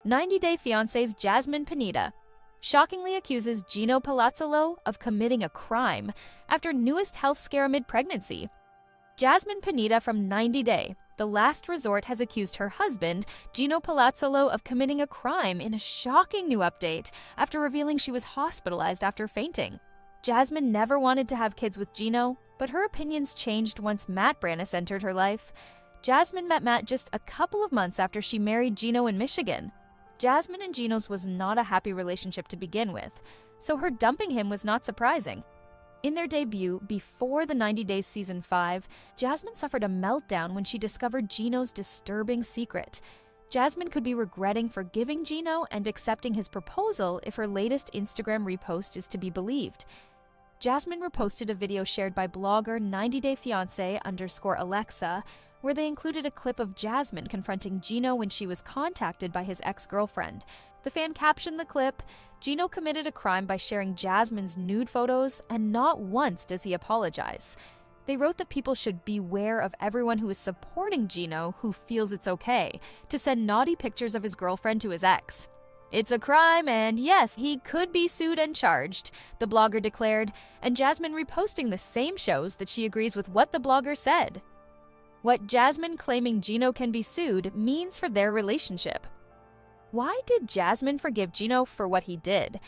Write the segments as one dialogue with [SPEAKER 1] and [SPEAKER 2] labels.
[SPEAKER 1] 90 Day Fiancé's Jasmine Pineda shockingly accuses Gino Palazzolo of committing a crime after newest health scare amid pregnancy. Jasmine Pineda from 90 Day, The Last Resort, has accused her husband, Gino Palazzolo, of committing a crime in a shocking new update after revealing she was hospitalized after fainting. Jasmine never wanted to have kids with Gino, but her opinions changed once Matt Branis entered her life. Jasmine met Matt just a couple of months after she married Gino in Michigan. Jasmine and Gino's was not a happy relationship to begin with, so her dumping him was not surprising. In their debut, before the 90 Days Season 5, Jasmine suffered a meltdown when she discovered Gino's disturbing secret. Jasmine could be regretting forgiving Gino and accepting his proposal if her latest Instagram repost is to be believed. Jasmine reposted a video shared by blogger 90 Day Fiancé _Alexa, where they included a clip of Jasmine confronting Gino when she was contacted by his ex-girlfriend. The fan captioned the clip, "Gino committed a crime by sharing Jasmine's nude photos, and not once does he apologize." They wrote that people should beware of everyone who is supporting Gino who feels it's okay to send naughty pictures of his girlfriend to his ex. "It's a crime, and yes, he could be sued and charged," the blogger declared, and Jasmine reposting the same shows that she agrees with what the blogger said. What Jasmine claiming Gino can be sued means for their relationship. Why did Jasmine forgive Gino for what he did?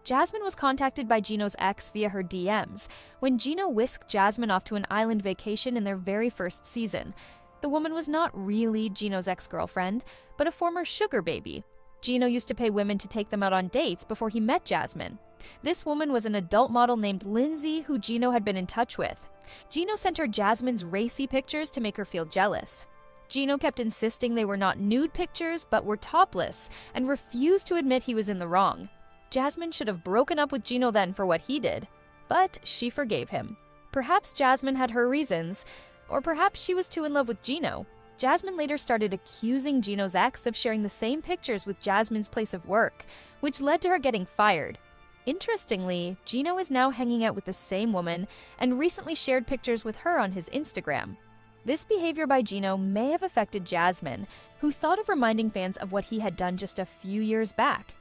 [SPEAKER 1] Jasmine was contacted by Gino's ex via her DMs when Gino whisked Jasmine off to an island vacation in their very first season. The woman was not really Gino's ex-girlfriend, but a former sugar baby. Gino used to pay women to take them out on dates before he met Jasmine. This woman was an adult model named Lindsay who Gino had been in touch with. Gino sent her Jasmine's racy pictures to make her feel jealous. Gino kept insisting they were not nude pictures but were topless and refused to admit he was in the wrong. Jasmine should have broken up with Gino then for what he did, but she forgave him. Perhaps Jasmine had her reasons, or perhaps she was too in love with Gino. Jasmine later started accusing Gino's ex of sharing the same pictures with Jasmine's place of work, which led to her getting fired. Interestingly, Gino is now hanging out with the same woman and recently shared pictures with her on his Instagram. This behavior by Gino may have affected Jasmine, who thought of reminding fans of what he had done just a few years back.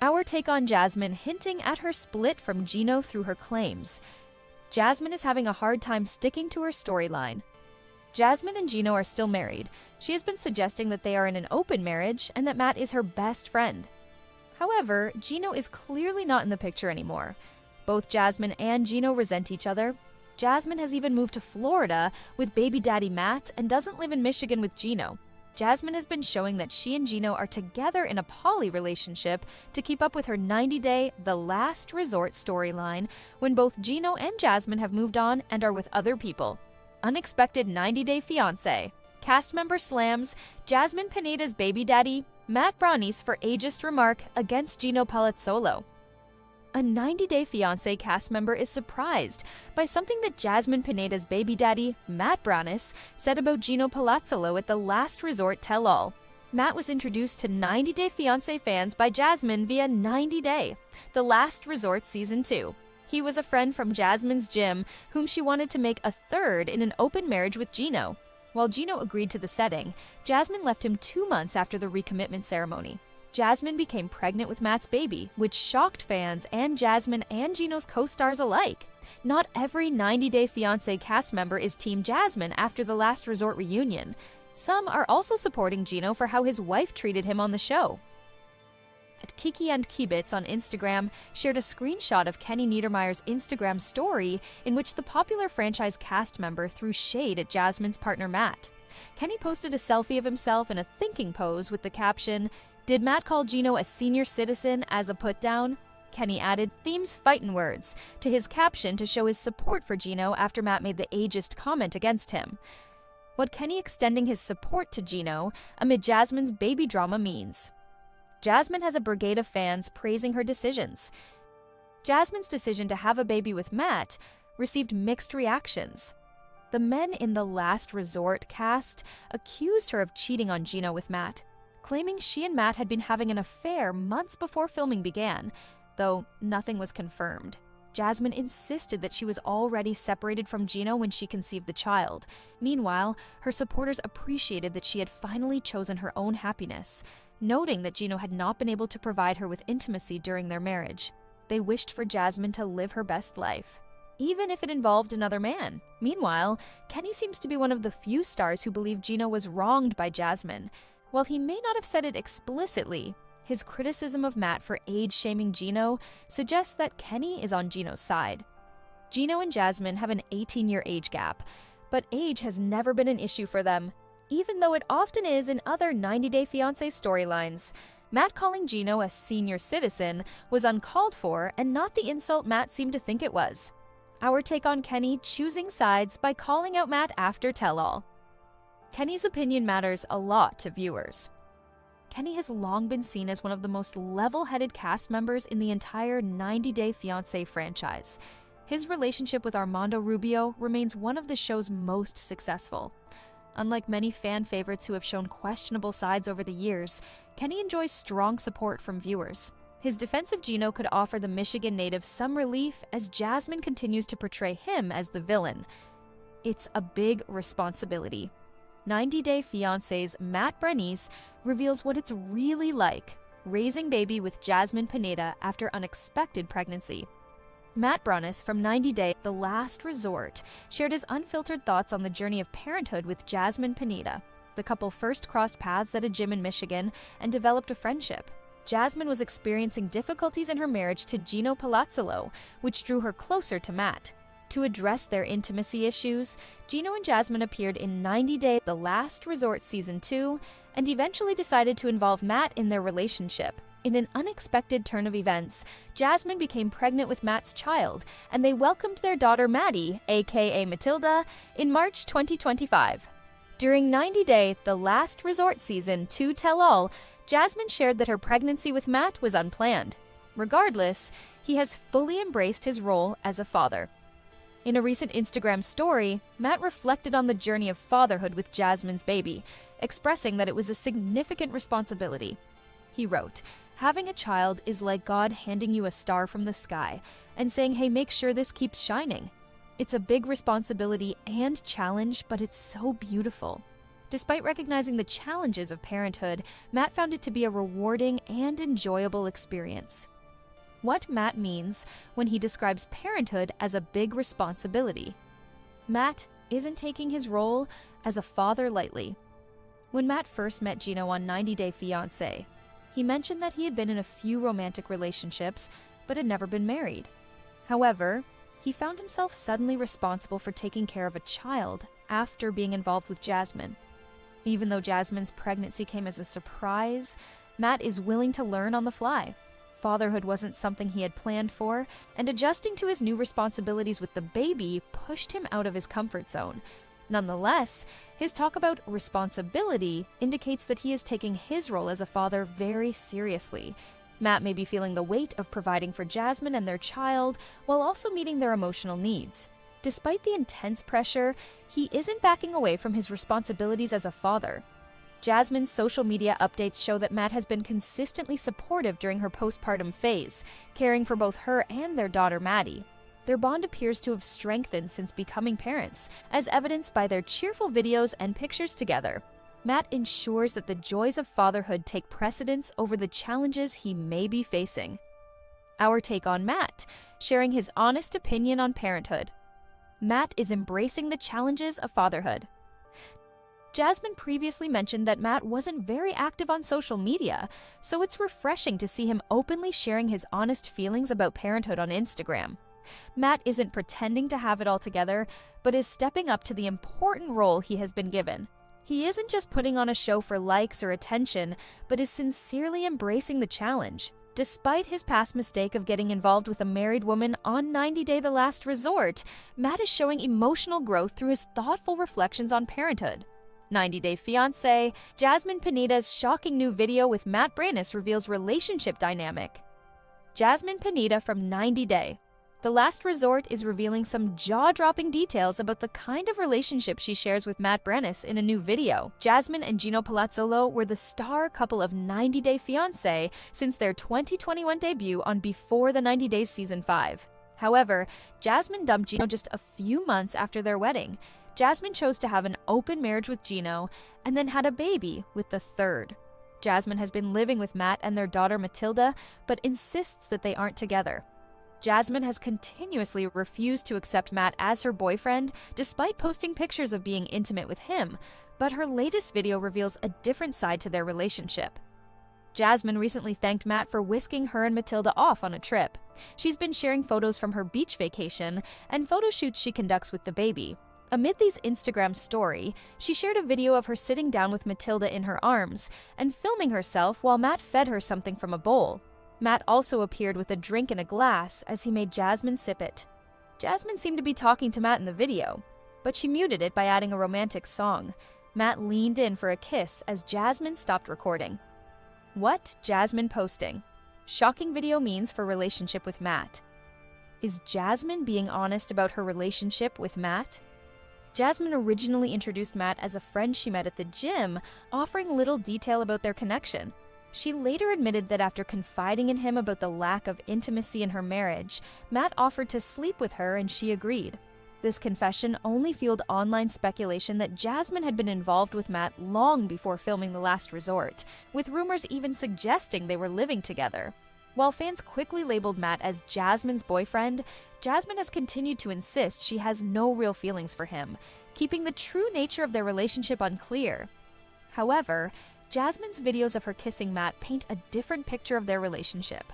[SPEAKER 1] Our take on Jasmine hinting at her split from Gino through her claims. Jasmine is having a hard time sticking to her storyline. Jasmine and Gino are still married. She has been suggesting that they are in an open marriage and that Matt is her best friend. However, Gino is clearly not in the picture anymore. Both Jasmine and Gino resent each other. Jasmine has even moved to Florida with baby daddy Matt and doesn't live in Michigan with Gino. Jasmine has been showing that she and Gino are together in a poly relationship to keep up with her 90-day The Last Resort storyline when both Gino and Jasmine have moved on and are with other people. Unexpected 90-Day Fiancé. Cast member slams Jasmine Pineda's baby daddy, Matt Branis, for ageist remark against Gino Palazzolo. A 90 Day Fiancé cast member is surprised by something that Jasmine Pineda's baby daddy, Matt Branis, said about Gino Palazzolo at the Last Resort Tell-All. Matt was introduced to 90 Day Fiancé fans by Jasmine via 90 Day, The Last Resort Season 2. He was a friend from Jasmine's gym whom she wanted to make a third in an open marriage with Gino. While Gino agreed to the setting, Jasmine left him 2 months after the recommitment ceremony. Jasmine became pregnant with Matt's baby, which shocked fans and Jasmine and Gino's co-stars alike. Not every 90 Day Fiancé cast member is Team Jasmine after the Last Resort reunion. Some are also supporting Gino for how his wife treated him on the show. At Kiki and Kibitz on Instagram shared a screenshot of Kenny Niedermeier's Instagram story in which the popular franchise cast member threw shade at Jasmine's partner Matt. Kenny posted a selfie of himself in a thinking pose with the caption, "Did Matt call Gino a senior citizen as a put-down?" Kenny added "themes fightin' words" to his caption to show his support for Gino after Matt made the ageist comment against him. What Kenny extending his support to Gino amid Jasmine's baby drama means. Jasmine has a brigade of fans praising her decisions. Jasmine's decision to have a baby with Matt received mixed reactions. The men in the Last Resort cast accused her of cheating on Gino with Matt, claiming she and Matt had been having an affair months before filming began, though nothing was confirmed. Jasmine insisted that she was already separated from Gino when she conceived the child. Meanwhile, her supporters appreciated that she had finally chosen her own happiness. noting that Gino had not been able to provide her with intimacy during their marriage. They wished for Jasmine to live her best life, even if it involved another man. Meanwhile, Kenny seems to be one of the few stars who believe Gino was wronged by Jasmine. While he may not have said it explicitly, his criticism of Matt for age-shaming Gino suggests that Kenny is on Gino's side. Gino and Jasmine have an 18-year age gap, but age has never been an issue for them, even though it often is in other 90 Day Fiancé storylines. Matt calling Gino a senior citizen was uncalled for and not the insult Matt seemed to think it was. Our take on Kenny choosing sides by calling out Matt after tell-all. Kenny's opinion matters a lot to viewers. Kenny has long been seen as one of the most level-headed cast members in the entire 90 Day Fiancé franchise. His relationship with Armando Rubio remains one of the show's most successful. Unlike many fan favorites who have shown questionable sides over the years, Kenny enjoys strong support from viewers. His defense of Gino could offer the Michigan native some relief as Jasmine continues to portray him as the villain. It's a big responsibility. 90 Day Fiancé's Matt Branis reveals what it's really like raising baby with Jasmine Pineda after unexpected pregnancy. Matt Branis from 90 Day The Last Resort shared his unfiltered thoughts on the journey of parenthood with Jasmine Pineda. The couple first crossed paths at a gym in Michigan and developed a friendship. Jasmine was experiencing difficulties in her marriage to Gino Palazzolo, which drew her closer to Matt. To address their intimacy issues, Gino and Jasmine appeared in 90 Day The Last Resort Season 2 and eventually decided to involve Matt in their relationship. In an unexpected turn of events, Jasmine became pregnant with Matt's child, and they welcomed their daughter Maddie, aka Matilda, in March 2025. During 90 Day The Last Resort Season 2 Tell-All, Jasmine shared that her pregnancy with Matt was unplanned. Regardless, he has fully embraced his role as a father. In a recent Instagram story, Matt reflected on the journey of fatherhood with Jasmine's baby, expressing that it was a significant responsibility. He wrote, "Having a child is like God handing you a star from the sky and saying, hey, make sure this keeps shining. It's a big responsibility and challenge, but it's so beautiful." Despite recognizing the challenges of parenthood, Matt found it to be a rewarding and enjoyable experience. What Matt means when he describes parenthood as a big responsibility. Matt isn't taking his role as a father lightly. When Matt first met Gino on 90 Day Fiancé, he mentioned that he had been in a few romantic relationships, but had never been married. However, he found himself suddenly responsible for taking care of a child after being involved with Jasmine. Even though Jasmine's pregnancy came as a surprise, Matt is willing to learn on the fly. Fatherhood wasn't something he had planned for, and adjusting to his new responsibilities with the baby pushed him out of his comfort zone. Nonetheless, his talk about responsibility indicates that he is taking his role as a father very seriously. Matt may be feeling the weight of providing for Jasmine and their child while also meeting their emotional needs. Despite the intense pressure, he isn't backing away from his responsibilities as a father. Jasmine's social media updates show that Matt has been consistently supportive during her postpartum phase, caring for both her and their daughter Maddie. Their bond appears to have strengthened since becoming parents, as evidenced by their cheerful videos and pictures together. Matt ensures that the joys of fatherhood take precedence over the challenges he may be facing. Our take on Matt, sharing his honest opinion on parenthood. Matt is embracing the challenges of fatherhood. Jasmine previously mentioned that Matt wasn't very active on social media, so it's refreshing to see him openly sharing his honest feelings about parenthood on Instagram. Matt isn't pretending to have it all together, but is stepping up to the important role he has been given. He isn't just putting on a show for likes or attention, but is sincerely embracing the challenge. Despite his past mistake of getting involved with a married woman on 90 Day The Last Resort, Matt is showing emotional growth through his thoughtful reflections on parenthood. 90 Day Fiancé, Jasmine Pineda's shocking new video with Matt Branis reveals relationship dynamic. Jasmine Pineda from 90 Day The Last Resort is revealing some jaw-dropping details about the kind of relationship she shares with Matt Branis in a new video. Jasmine and Gino Palazzolo were the star couple of 90 Day Fiancé since their 2021 debut on Before the 90 Days Season 5. However, Jasmine dumped Gino just a few months after their wedding. Jasmine chose to have an open marriage with Gino and then had a baby with the third. Jasmine has been living with Matt and their daughter Matilda, but insists that they aren't together. Jasmine has continuously refused to accept Matt as her boyfriend, despite posting pictures of being intimate with him, but her latest video reveals a different side to their relationship. Jasmine recently thanked Matt for whisking her and Matilda off on a trip. She's been sharing photos from her beach vacation and photo shoots she conducts with the baby. Amid these Instagram stories, she shared a video of her sitting down with Matilda in her arms and filming herself while Matt fed her something from a bowl. Matt also appeared with a drink in a glass as he made Jasmine sip it. Jasmine seemed to be talking to Matt in the video, but she muted it by adding a romantic song. Matt leaned in for a kiss as Jasmine stopped recording. What Jasmine posting? Shocking video means for relationship with Matt. Is Jasmine being honest about her relationship with Matt? Jasmine originally introduced Matt as a friend she met at the gym, offering little detail about their connection. She later admitted that after confiding in him about the lack of intimacy in her marriage, Matt offered to sleep with her and she agreed. This confession only fueled online speculation that Jasmine had been involved with Matt long before filming The Last Resort, with rumors even suggesting they were living together. While fans quickly labeled Matt as Jasmine's boyfriend, Jasmine has continued to insist she has no real feelings for him, keeping the true nature of their relationship unclear. However, Jasmine's videos of her kissing Matt paint a different picture of their relationship.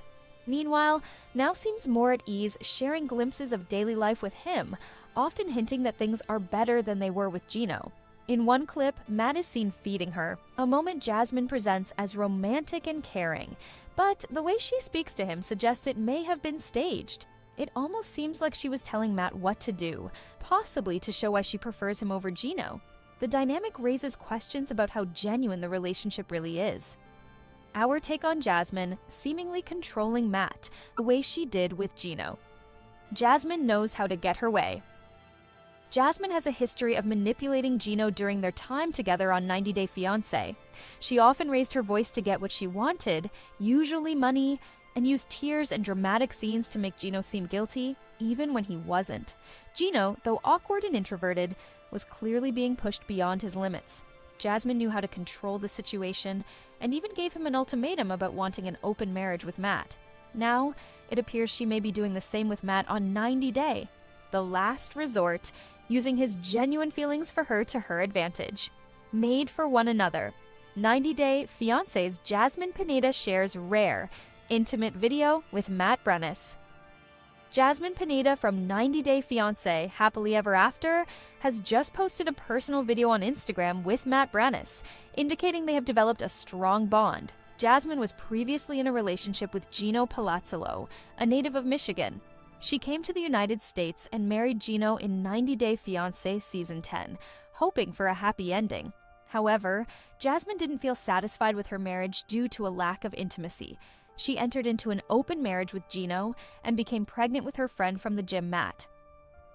[SPEAKER 1] Meanwhile, now seems more at ease sharing glimpses of daily life with him, often hinting that things are better than they were with Gino. In one clip, Matt is seen feeding her, a moment Jasmine presents as romantic and caring, but the way she speaks to him suggests it may have been staged. It almost seems like she was telling Matt what to do, possibly to show why she prefers him over Gino. The dynamic raises questions about how genuine the relationship really is. Our take on Jasmine seemingly controlling Matt, the way she did with Gino. Jasmine knows how to get her way. Jasmine has a history of manipulating Gino during their time together on 90 Day Fiancé. She often raised her voice to get what she wanted, usually money, and used tears and dramatic scenes to make Gino seem guilty, even when he wasn't. Gino, though awkward and introverted, was clearly being pushed beyond his limits. Jasmine knew how to control the situation and even gave him an ultimatum about wanting an open marriage with Matt. Now, it appears she may be doing the same with Matt on 90 Day, the last resort, using his genuine feelings for her to her advantage. Made for one another. 90 Day Fiancé's Jasmine Pineda shares rare, intimate video with Matt Branis. Jasmine Pineda from 90 Day Fiancé Happily Ever After has just posted a personal video on Instagram with Matt Branis, indicating they have developed a strong bond. Jasmine was previously in a relationship with Gino Palazzolo, a native of Michigan. She came to the United States and married Gino in 90 Day Fiancé Season 10, hoping for a happy ending. However, Jasmine didn't feel satisfied with her marriage due to a lack of intimacy. She entered into an open marriage with Gino and became pregnant with her friend from the gym, Matt.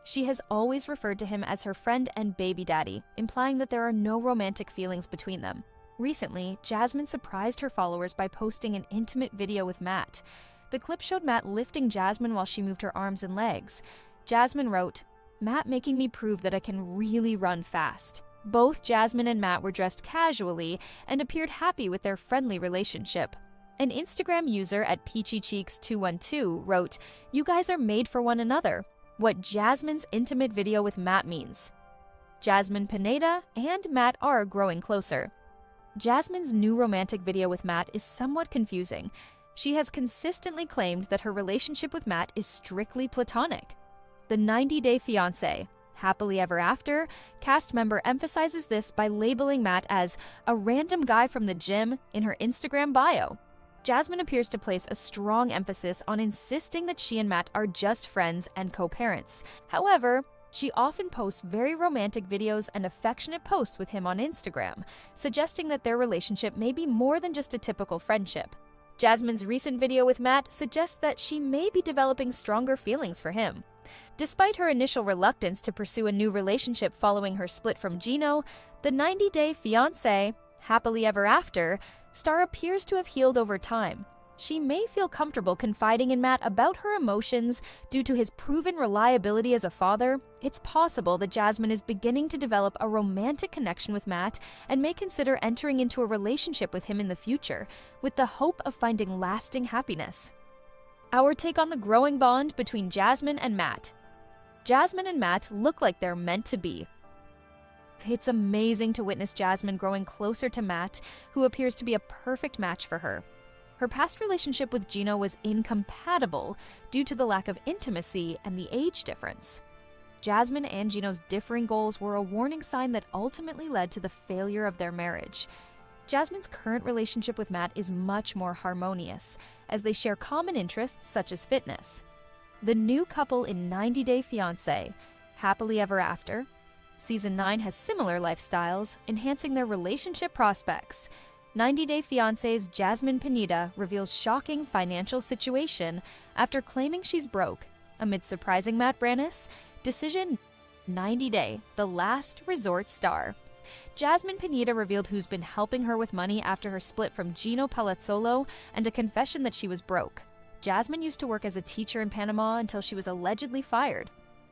[SPEAKER 1] She has always referred to him as her friend and baby daddy, implying that there are no romantic feelings between them. Recently, Jasmine surprised her followers by posting an intimate video with Matt. The clip showed Matt lifting Jasmine while she moved her arms and legs. Jasmine wrote, "Matt making me prove that I can really run fast." Both Jasmine and Matt were dressed casually and appeared happy with their friendly relationship. An Instagram user at peachycheeks212 wrote, "You guys are made for one another. What Jasmine's intimate video with Matt means." Jasmine Pineda and Matt are growing closer. Jasmine's new romantic video with Matt is somewhat confusing. She has consistently claimed that her relationship with Matt is strictly platonic. The 90 Day Fiancé Happily Ever After cast member emphasizes this by labeling Matt as a random guy from the gym in her Instagram bio. Jasmine appears to place a strong emphasis on insisting that she and Matt are just friends and co-parents. However, she often posts very romantic videos and affectionate posts with him on Instagram, suggesting that their relationship may be more than just a typical friendship. Jasmine's recent video with Matt suggests that she may be developing stronger feelings for him. Despite her initial reluctance to pursue a new relationship following her split from Gino, the 90 Day Fiancé Happily Ever After star appears to have healed over time. She may feel comfortable confiding in Matt about her emotions due to his proven reliability as a father. It's possible that Jasmine is beginning to develop a romantic connection with Matt and may consider entering into a relationship with him in the future, with the hope of finding lasting happiness. Our take on the growing bond between Jasmine and Matt. Jasmine and Matt look like they're meant to be. It's amazing to witness Jasmine growing closer to Matt, who appears to be a perfect match for her. Her past relationship with Gino was incompatible due to the lack of intimacy and the age difference. Jasmine and Gino's differing goals were a warning sign that ultimately led to the failure of their marriage. Jasmine's current relationship with Matt is much more harmonious, as they share common interests such as fitness. The new couple in 90 Day Fiancé, Happily Ever After. Season 9 has similar lifestyles, enhancing their relationship prospects. 90 Day Fiancé's Jasmine Pineda reveals shocking financial situation after claiming she's broke. Amid surprising Matt Branis, decision 90 Day, the last resort star. Jasmine Pineda revealed who's been helping her with money after her split from Gino Palazzolo and a confession that she was broke. Jasmine used to work as a teacher in Panama until she was allegedly fired.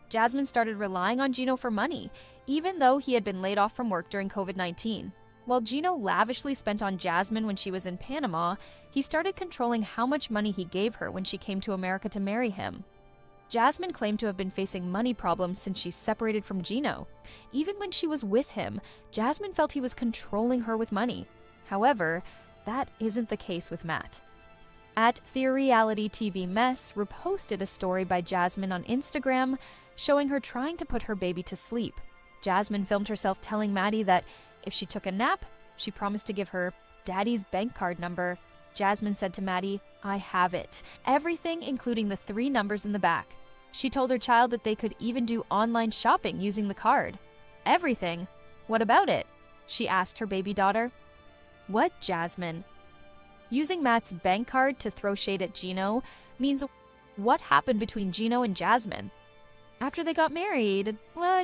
[SPEAKER 1] Jasmine started relying on Gino for money, even though he had been laid off from work during COVID-19. While Gino lavishly spent on Jasmine when she was in Panama, he started controlling how much money he gave her when she came to America to marry him. Jasmine claimed to have been facing money problems since she separated from Gino. Even when she was with him, Jasmine felt he was controlling her with money. However, that isn't the case with Matt. At Reality TV Mess reposted a story by Jasmine on Instagram showing her trying to put her baby to sleep. Jasmine filmed herself telling Maddie that if she took a nap, she promised to give her Daddy's bank card number. Jasmine said to Maddie, "I have it. Everything, including the 3 numbers in the back." She told her child that they could even do online shopping using the card. "Everything? What about it?" she asked her baby daughter. "What, Jasmine?" Using Matt's bank card to throw shade at Gino means what happened between Gino and Jasmine. After they got married,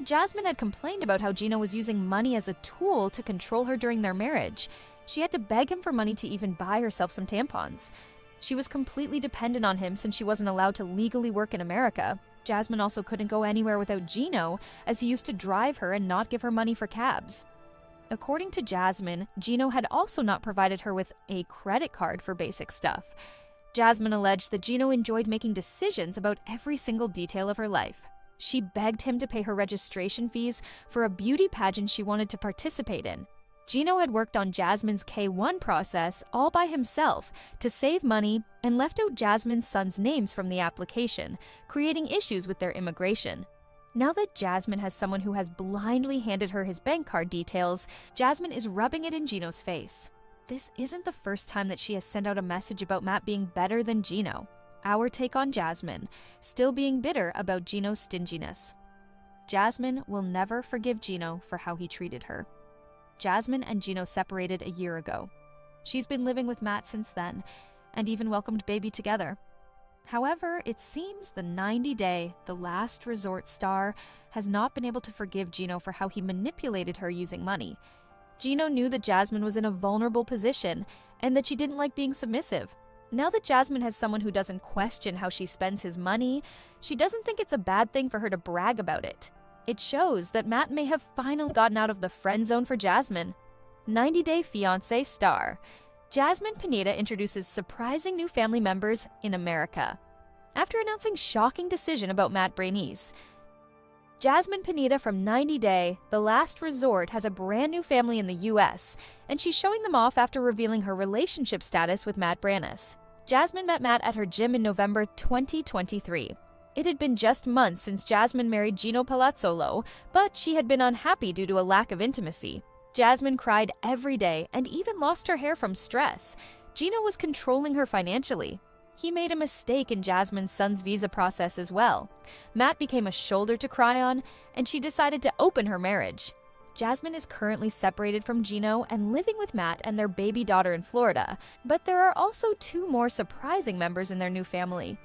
[SPEAKER 1] Jasmine had complained about how Gino was using money as a tool to control her during their marriage. She had to beg him for money to even buy herself some tampons. She was completely dependent on him since she wasn't allowed to legally work in America. Jasmine also couldn't go anywhere without Gino, as he used to drive her and not give her money for cabs. According to Jasmine, Gino had also not provided her with a credit card for basic stuff. Jasmine alleged that Gino enjoyed making decisions about every single detail of her life. She begged him to pay her registration fees for a beauty pageant she wanted to participate in. Gino had worked on Jasmine's K-1 process all by himself to save money and left out Jasmine's sons' names from the application, creating issues with their immigration. Now that Jasmine has someone who has blindly handed her his bank card details, Jasmine is rubbing it in Gino's face. This isn't the first time that she has sent out a message about Matt being better than Gino. Our take on Jasmine, still being bitter about Gino's stinginess. Jasmine will never forgive Gino for how he treated her. Jasmine and Gino separated a year ago. She's been living with Matt since then, and even welcomed baby together. However, it seems the 90 Day, the last resort star, has not been able to forgive Gino for how he manipulated her using money. Gino knew that Jasmine was in a vulnerable position, and that she didn't like being submissive. Now that Jasmine has someone who doesn't question how she spends his money, she doesn't think it's a bad thing for her to brag about it. It shows that Matt may have finally gotten out of the friend zone for Jasmine. 90 Day Fiancé star. Jasmine Pineda introduces surprising new family members in America. After announcing shocking decision about Matt Branis, Jasmine Pineda from 90 Day, the last resort, has a brand new family in the US, and she's showing them off after revealing her relationship status with Matt Branis. Jasmine met Matt at her gym in November 2023. It had been just months since Jasmine married Gino Palazzolo, but she had been unhappy due to a lack of intimacy. Jasmine cried every day and even lost her hair from stress. Gino was controlling her financially. He made a mistake in Jasmine's son's visa process as well. Matt became a shoulder to cry on, and she decided to open her marriage. Jasmine is currently separated from Gino and living with Matt and their baby daughter in Florida, but there are also 2 more surprising members in their new family.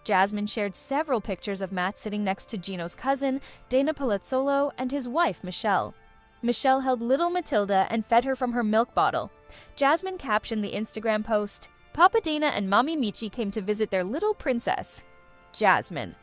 [SPEAKER 1] Jasmine shared several pictures of Matt sitting next to Gino's cousin, Dana Palazzolo, and his wife, Michelle. Michelle held little Matilda and fed her from her milk bottle. Jasmine captioned the Instagram post, Papa Dana and Mommy Michi came to visit their little princess, Jasmine.